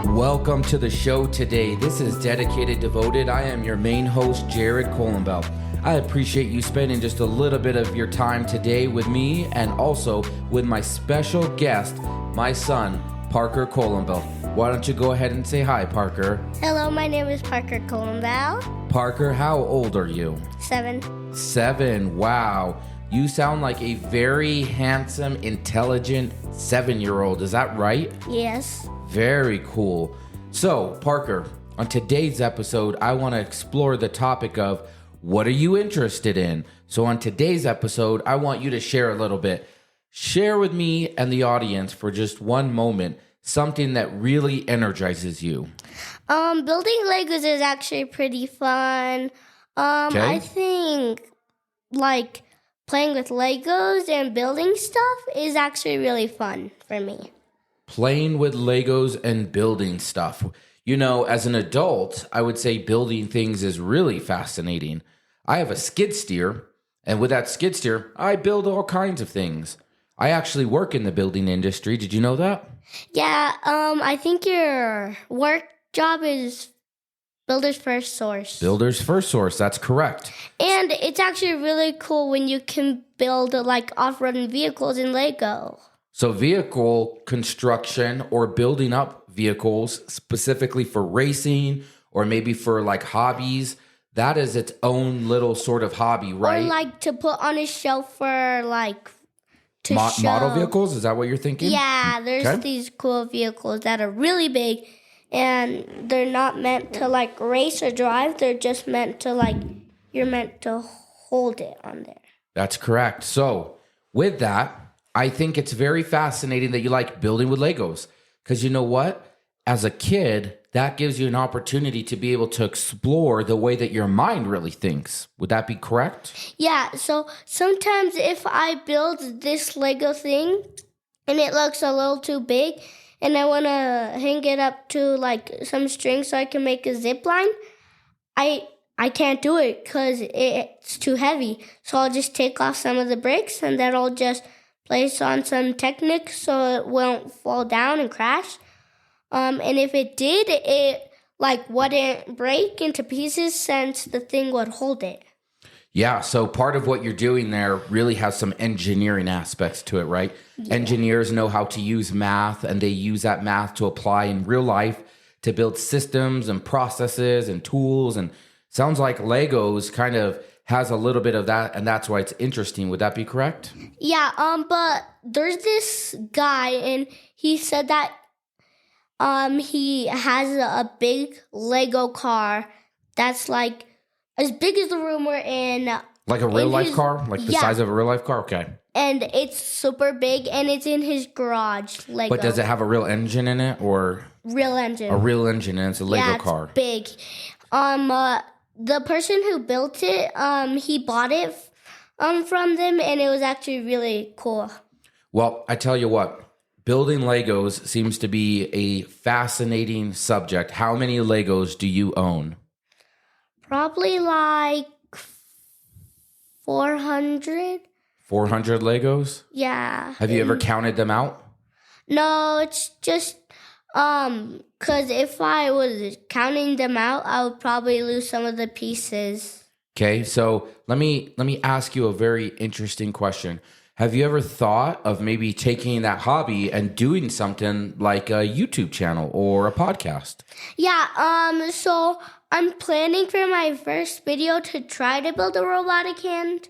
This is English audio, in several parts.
Welcome to the show today. This is Dedicated Devoted. I am your main host, Parker Colombel. I appreciate you spending just a little bit of your time today with me and also with my special guest, my son, Parker Colombel. Why don't you go ahead and say hi, Parker? Hello, my name is Parker Colombel. Parker, how old are you? 7. 7. Wow. You sound like a very handsome, intelligent 7-year-old. Is that right? Yes. Very cool. So, Parker, on today's episode, I want to explore the topic of what are you interested in? So on today's episode, I want you to share a little bit. Share with me and the audience for just one moment something that really energizes you. Building Legos is actually pretty fun. Okay. I think like playing with Legos and building stuff is actually really fun for me. Playing with Legos and building stuff. You know, as an adult, I would say building things is really fascinating. I have a skid steer, and with that skid steer, I build all kinds of things. I actually work in the building industry. Did you know that? Yeah, I think your work job is Builder's First Source. Builder's First Source, that's correct. And it's actually really cool when you can build like off-roading vehicles in Lego. So vehicle construction or building up vehicles specifically for racing or maybe for like hobbies, that is its own little sort of hobby, right? Or like to put on a shelf for like to show. Model vehicles, is that what you're thinking? Yeah, there's these cool vehicles that are really big and they're not meant to like race or drive. They're just meant to like, you're meant to hold it on there. That's correct. So with that, I think it's very fascinating that you like building with Legos because you know what? As a kid, that gives you an opportunity to be able to explore the way that your mind really thinks. Would that be correct? Yeah, so sometimes if I build this Lego thing and it looks a little too big and I want to hang it up to like some string so I can make a zip line, I can't do it because it's too heavy. So I'll just take off some of the bricks and then I'll just place on some Technic so it won't fall down and crash. And if it did, it like wouldn't break into pieces since the thing would hold it. Yeah, so part of what you're doing there really has some engineering aspects to it, right? Yeah. Engineers know how to use math, and they use that math to apply in real life to build systems and processes and tools. And sounds like Legos kind of has a little bit of that, and that's why it's interesting. Would that be correct? Yeah, but there's this guy, and he said that he has a big Lego car that's like as big as the room we're in. Like a real life car? Like the size of a real life car? Okay. And it's super big, and it's in his garage, Lego. But does it have a real engine in it, or? Real engine. A real engine, and it's a Lego car. It's big. The person who built it, he bought it from them, and it was actually really cool. Well, I tell you what, building Legos seems to be a fascinating subject. How many Legos do you own? Probably like 400. 400 Legos? Yeah. Have you ever counted them out? No, it's just because if I was counting them out, I would probably lose some of the pieces. Okay, so let me ask you a very interesting question. Have you ever thought of maybe taking that hobby and doing something like a YouTube channel or a podcast? Yeah, so I'm planning for my first video to try to build a robotic hand.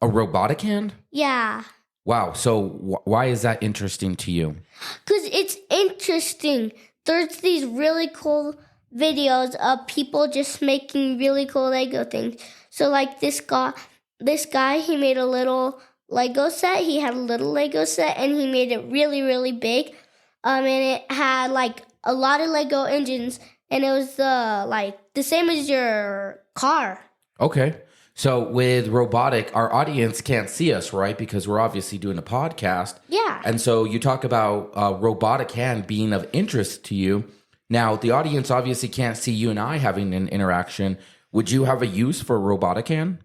A robotic hand? Yeah. Wow, so why is that interesting to you? Because it's interesting. There's these really cool videos of people just making really cool Lego things. So like this guy, he made a little Lego set. He had a little Lego set and he made it really, really big. And it had like a lot of Lego engines and it was the same as your car. Okay. So with robotic, our audience can't see us, right? Because we're obviously doing a podcast. Yeah. And so you talk about robotic hand being of interest to you. Now, the audience obviously can't see you and I having an interaction. Would you have a use for a robotic hand?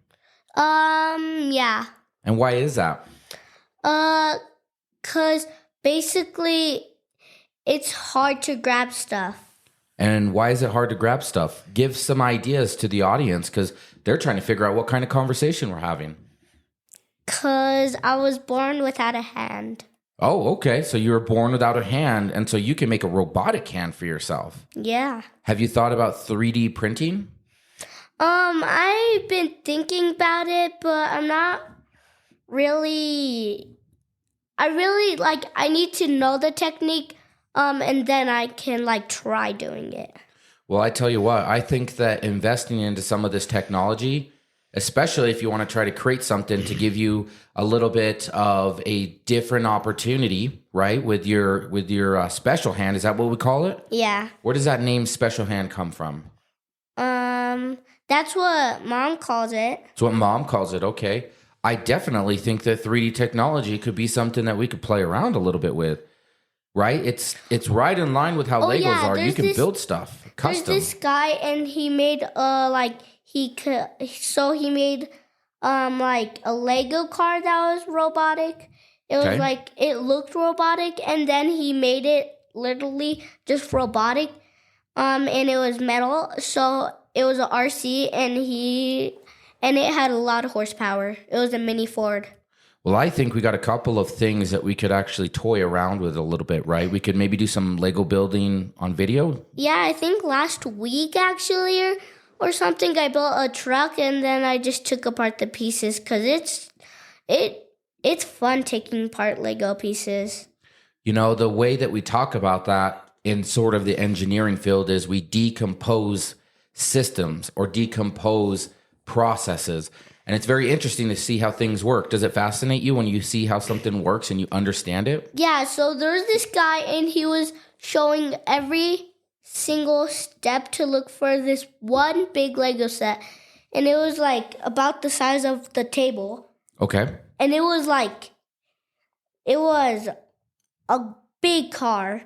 Yeah. And why is that? 'Cause basically it's hard to grab stuff. And why is it hard to grab stuff? Give some ideas to the audience because they're trying to figure out what kind of conversation we're having. Because I was born without a hand. Oh, okay. So you were born without a hand, and so you can make a robotic hand for yourself. Yeah. Have you thought about 3D printing? I've been thinking about it, but I'm not really... I need to know the technique, and then I can, try doing it. Well, I tell you what, I think that investing into some of this technology, especially if you want to try to create something to give you a little bit of a different opportunity, right? With your special hand, is that what we call it? Yeah. Where does that name special hand come from? That's what Mom calls it. That's what Mom calls it, okay. I definitely think that 3D technology could be something that we could play around a little bit with, right? It's right in line with how Legos are. You can build stuff custom. There's this guy, and he made he made a Lego car that was robotic. It was it looked robotic, and then he made it literally just robotic. And it was metal, so it was an RC, and it had a lot of horsepower. It was a mini Ford. Well, I think we got a couple of things that we could actually toy around with a little bit, right? We could maybe do some Lego building on video. Yeah, I think last week actually or something, I built a truck, and then I just took apart the pieces because it's fun taking apart Lego pieces. You know, the way that we talk about that in sort of the engineering field is we decompose systems or decompose processes. And it's very interesting to see how things work. Does it fascinate you when you see how something works and you understand it? Yeah, so there's this guy, and he was showing every single step to look for this one big Lego set. And it was about the size of the table. Okay. And it was a big car.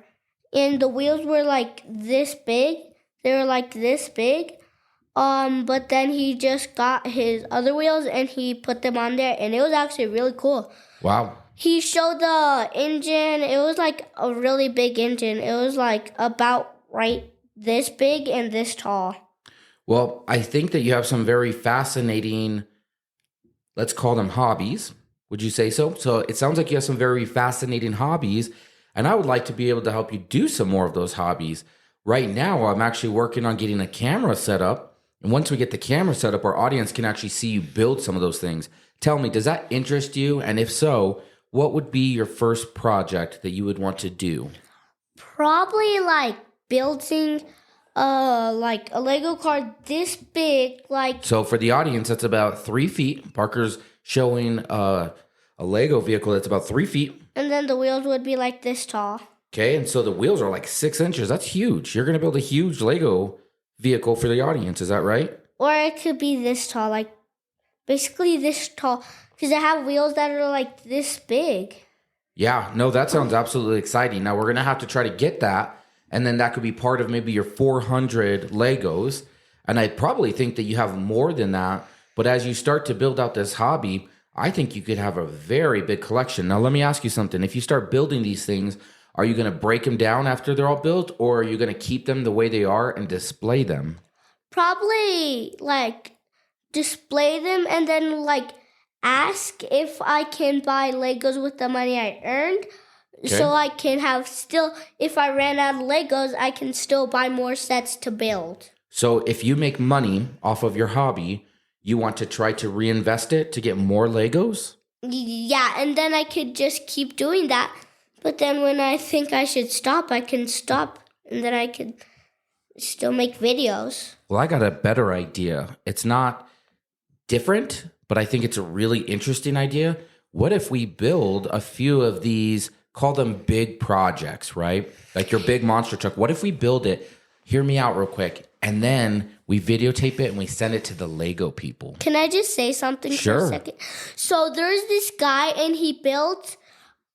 And the wheels were this big. They were this big. But then he just got his other wheels and he put them on there, and it was actually really cool. Wow. He showed the engine. It was a really big engine. It was about right this big and this tall. Well, I think that you have some very fascinating, let's call them hobbies. Would you say so? So it sounds like you have some very fascinating hobbies, and I would like to be able to help you do some more of those hobbies. Right now, I'm actually working on getting a camera set up. And once we get the camera set up, our audience can actually see you build some of those things. Tell me, does that interest you? And if so, what would be your first project that you would want to do? Probably building a Lego car this big. So for the audience, that's about 3 feet. Parker's showing a Lego vehicle that's about 3 feet. And then the wheels would be this tall. Okay, and so the wheels are 6 inches. That's huge. You're going to build a huge Lego vehicle for the audience. Is that right? Or it could be this tall, basically this tall, because I have wheels that are this big. Yeah, no, that sounds absolutely exciting. Now we're going to have to try to get that, and then that could be part of maybe your 400 Legos. And I probably think that you have more than that. But as you start to build out this hobby, I think you could have a very big collection. Now, let me ask you something. If you start building these things, are you going to break them down after they're all built, or are you going to keep them the way they are and display them? Probably display them, and then ask if I can buy Legos with the money I earned. Okay. So I can have if I ran out of Legos, I can still buy more sets to build. So if you make money off of your hobby, you want to try to reinvest it to get more Legos? Yeah, and then I could just keep doing that. But then when I think I should stop, I can stop, and then I could still make videos. Well, I got a better idea. It's not different, but I think it's a really interesting idea. What if we build a few of these, call them big projects, right? Like your big monster truck. What if we build it, hear me out real quick, and then we videotape it and we send it to the Lego people? Can I just say something for a second? So there's this guy, and he built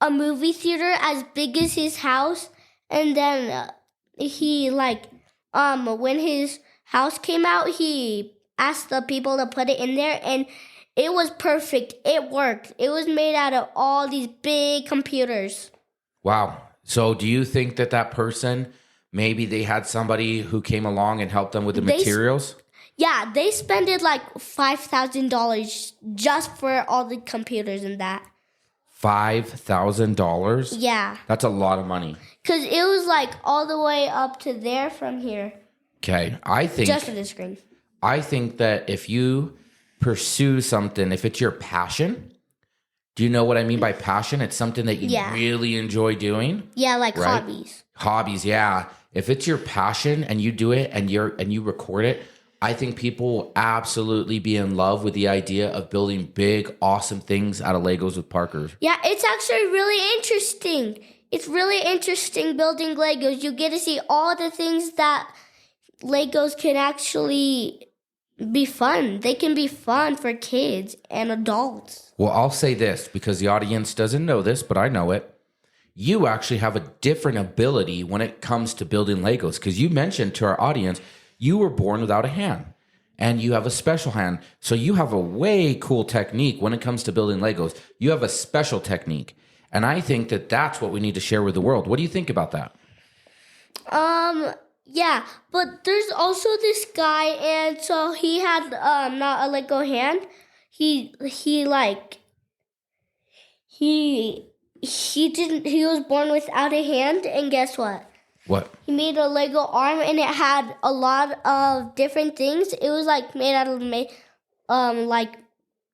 a movie theater as big as his house, and then he when his house came out, he asked the people to put it in there, and it was perfect. It worked. It was made out of all these big computers. Wow. So do you think that person, maybe they had somebody who came along and helped them with the materials? Yeah, they spent it like $5,000 just for all the computers and that. $5,000? Yeah. That's a lot of money. Because it was like all the way up to there from here. Okay. Just for the screen. I think that if you pursue something, if it's your passion, do you know what I mean by passion? It's something that you really enjoy doing. Yeah, like hobbies. Hobbies, yeah. If it's your passion and you do it and you record it, I think people will absolutely be in love with the idea of building big, awesome things out of Legos with Parker. Yeah, it's actually really interesting. It's really interesting building Legos. You get to see all the things that Legos can actually be fun. They can be fun for kids and adults. Well, I'll say this because the audience doesn't know this, but I know it. You actually have a different ability when it comes to building Legos because you mentioned to our audience you were born without a hand and you have a special hand. So you have a way cool technique when it comes to building Legos. You have a special technique. And I think that that's what we need to share with the world. What do you think about that? Yeah, but there's also this guy, and so he had not a Lego hand. He was born without a hand, and guess what? What? He made a Lego arm, and it had a lot of different things. It was like made out of like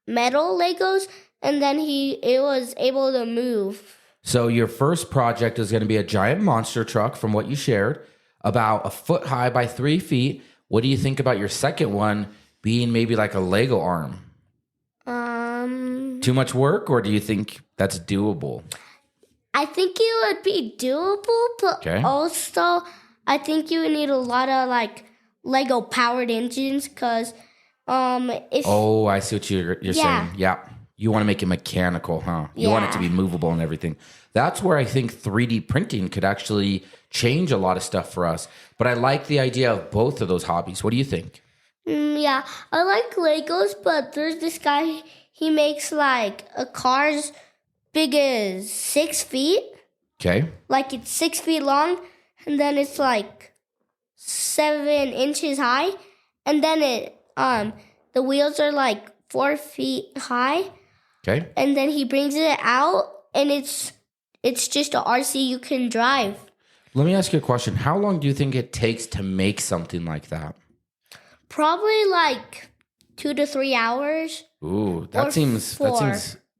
metal Legos, and then it was able to move. So your first project is going to be a giant monster truck from what you shared, about 1 foot high by 3 feet. What do you think about your second one being maybe like a Lego arm? Too much work, or do you think that's doable? I think it would be doable, but also I think you would need a lot of like Lego powered engines because Oh, I see what you're saying. Yeah. You want to make it mechanical, huh? You want it to be movable and everything. That's where I think 3D printing could actually change a lot of stuff for us. But I like the idea of both of those hobbies. What do you think? Yeah, I like Legos, but there's this guy, he makes like a car's big as 6 feet. Okay. Like it's 6 feet long, and then it's like 7 inches high, and then the wheels are like 4 feet high. Okay. And then he brings it out, and it's just a RC you can drive. Let me ask you a question. How long do you think it takes to make something like that? Probably like 2 to 3 hours. Ooh, that seems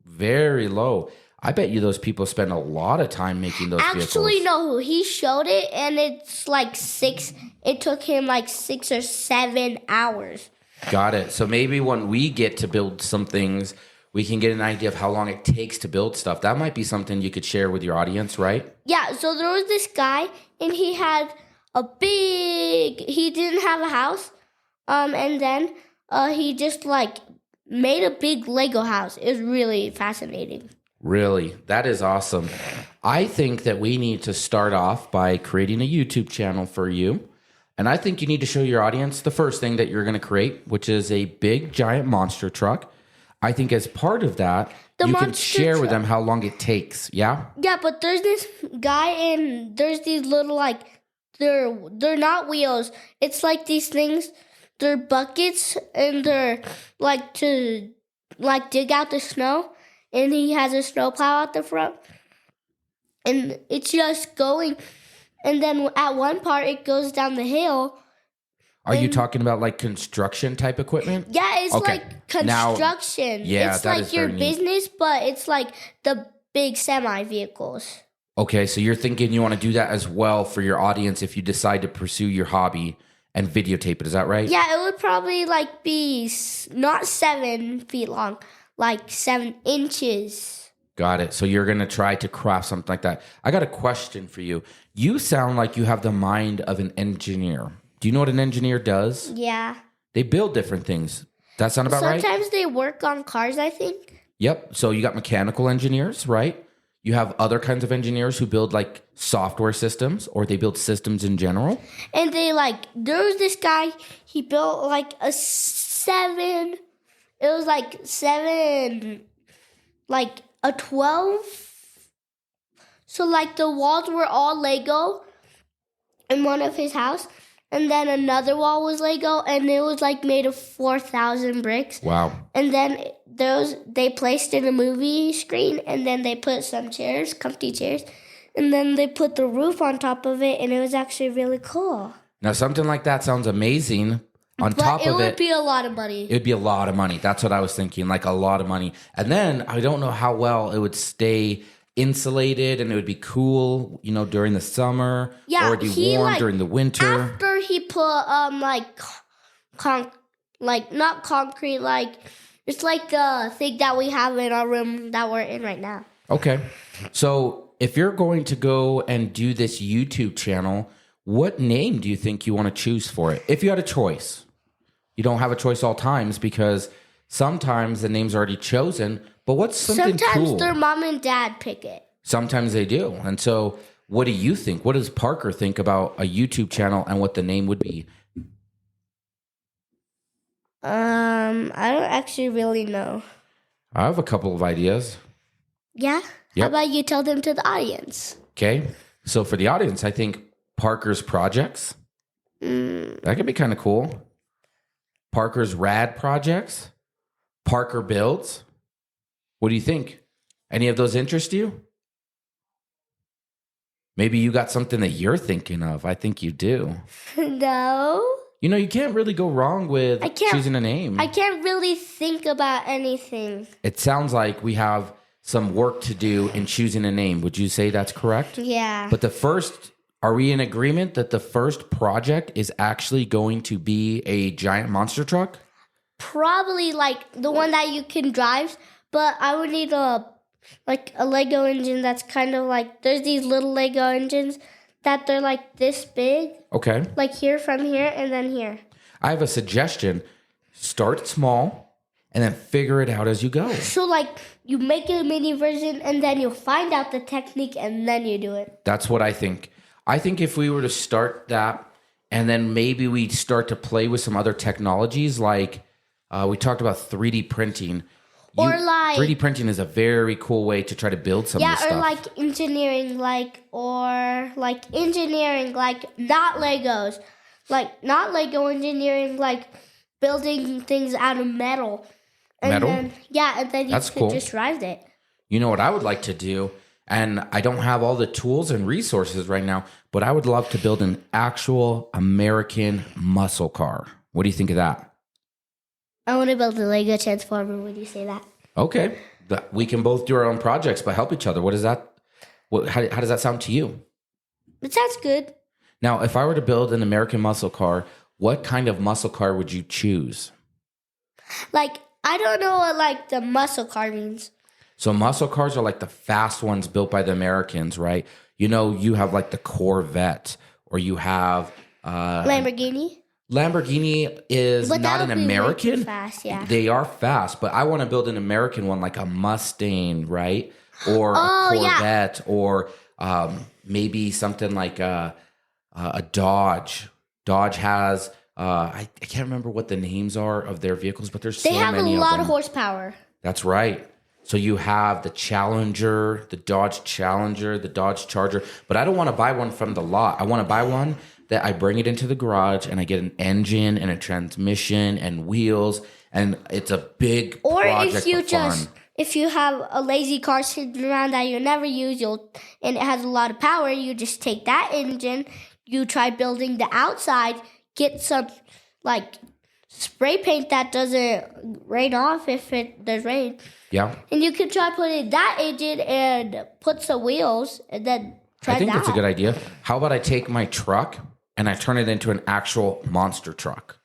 very low. I bet you those people spend a lot of time making those vehicles. Actually, no. He showed it, and it's like 6. It took him like 6 or 7 hours. Got it. So maybe when we get to build some things, we can get an idea of how long it takes to build stuff. That might be something you could share with your audience, right? Yeah. So there was this guy, and he had he didn't have a house. And then he just like made a big Lego house. It was really fascinating. Really? That is awesome. I think that we need to start off by creating a YouTube channel for you. And I think you need to show your audience the first thing that you're going to create, which is a big, giant monster truck. I think as part of that, you can share with them how long it takes. Yeah? Yeah, but there's this guy, and there's these little, like, they're not wheels. It's like these things, they're buckets, and they're, like, to, like, dig out the snow. And he has a snowplow out the front. And it's just going. And then at one part, it goes down the hill. Are you talking about like construction type equipment? Yeah, it's like construction. It's like your business, but it's like the big semi vehicles. Okay, so you're thinking you want to do that as well for your audience if you decide to pursue your hobby and videotape it. Is that right? Yeah, it would probably like be not 7 feet long, like 7 inches. Got it. So you're going to try to craft something like that. I got a question for you. You sound like you have the mind of an engineer. Do you know what an engineer does? Yeah. They build different things. That sound about right? Sometimes they work on cars, I think. Yep. So you got mechanical engineers, right? You have other kinds of engineers who build like software systems, or they build systems in general. And they there was this guy, he built like a 7, it was like 7, like a 12 So like the walls were all Lego in one of his house. And then another wall was Lego, and it was like made of 4,000 bricks. Wow. And then they placed in a movie screen, and then they put some chairs, comfy chairs, and then they put the roof on top of it, and it was actually really cool. Now, something like that sounds amazing. On top of it, it would be a lot of money. It would be a lot of money. That's what I was thinking, like a lot of money. And then I don't know how well it would stay insulated, and it would be cool, during the summer, or it'd be warm during the winter. After he put not concrete, it's like the thing that we have in our room that we're in right now. Okay, so if you're going to go and do this YouTube channel, what name do you think you want to choose for it? If you had a choice, you don't have a choice all times because sometimes the name's already chosen. But what's something cool? Sometimes their mom and dad pick it. Sometimes they do. And so what do you think? What does Parker think about a YouTube channel and what the name would be? I don't actually really know. I have a couple of ideas. Yeah? Yep. How about you tell them to the audience? Okay. So for the audience, I think Parker's Projects. That could be kind of cool. Parker's Rad Projects. Parker Builds. What do you think? Any of those interest you? Maybe you got something that you're thinking of. I think you do. No. You can't really go wrong with choosing a name. I can't really think about anything. It sounds like we have some work to do in choosing a name. Would you say that's correct? Yeah. But are we in agreement that the first project is actually going to be a giant monster truck? Probably like the one that you can drive, but I would need a Lego engine that's kind of like, there's these little Lego engines that they're like this big. Okay. Like here, from here, and then here. I have a suggestion. Start small and then figure it out as you go. So you make a mini version and then you'll find out the technique and then you do it. That's what I think. I think if we were to start that and then maybe we start to play with some other technologies, like we talked about 3D printing. 3D printing is a very cool way to try to build some of this stuff. Yeah, or engineering, not Legos. Not Lego engineering, building things out of metal. And then you could just drive it. You know what I would like to do? And I don't have all the tools and resources right now, but I would love to build an actual American muscle car. What do you think of that? I want to build a Lego Transformer when you say that. Okay. We can both do our own projects, but help each other. What is that? How does that sound to you? It sounds good. Now, if I were to build an American muscle car, what kind of muscle car would you choose? I don't know what the muscle car means. So muscle cars are like the fast ones built by the Americans, right? You have the Corvette, or you have Lamborghini. Lamborghini is not an American. Fast, yeah. They are fast, but I want to build an American one, like a Mustang, right? Or a Corvette, or maybe something like a Dodge. Dodge has I can't remember what the names are of their vehicles, but there's so many of them. They have a lot of horsepower. That's right. So you have the Challenger, the Dodge Challenger, the Dodge Charger, but I don't want to buy one from the lot. I want to buy one that I bring it into the garage and I get an engine and a transmission and wheels, and it's a big project for fun. If you have a lazy car sitting around that you never use, and it has a lot of power, you just take that engine, you try building the outside, get some spray paint that doesn't rain off if there's rain. Yeah. And you can try putting that engine and put some wheels and then try that. I think that's a good idea. How about I take my truck and I turn it into an actual monster truck?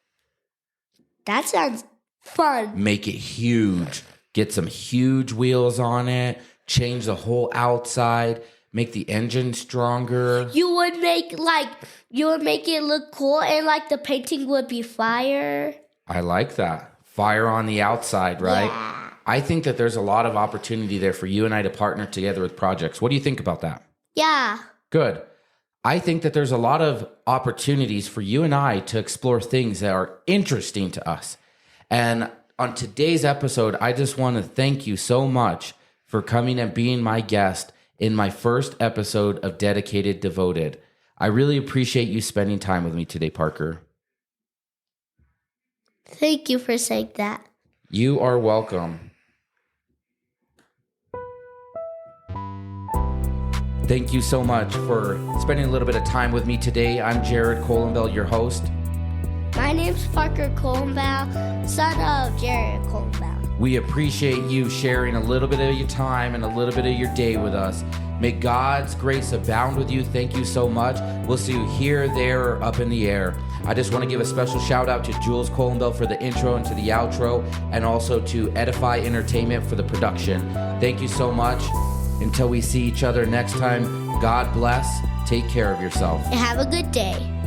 That sounds fun. Make it huge. Get some huge wheels on it. Change the whole outside. Make the engine stronger. You would make it look cool, and the painting would be fire. I like that. Fire on the outside, right? Yeah. I think that there's a lot of opportunity there for you and I to partner together with projects. What do you think about that? Yeah. Good. I think that there's a lot of opportunities for you and I to explore things that are interesting to us. And on today's episode, I just want to thank you so much for coming and being my guest in my first episode of Dedicated Devoted. I really appreciate you spending time with me today, Parker. Thank you for saying that. You are welcome. Thank you so much for spending a little bit of time with me today. I'm Jared Colombel, your host. My name's Parker Colombel, son of Jared Colombel. We appreciate you sharing a little bit of your time and a little bit of your day with us. May God's grace abound with you. Thank you so much. We'll see you here, there, or up in the air. I just want to give a special shout out to Jules Colombel for the intro and to the outro, and also to Edify Entertainment for the production. Thank you so much. Until we see each other next time, God bless. Take care of yourself. And have a good day.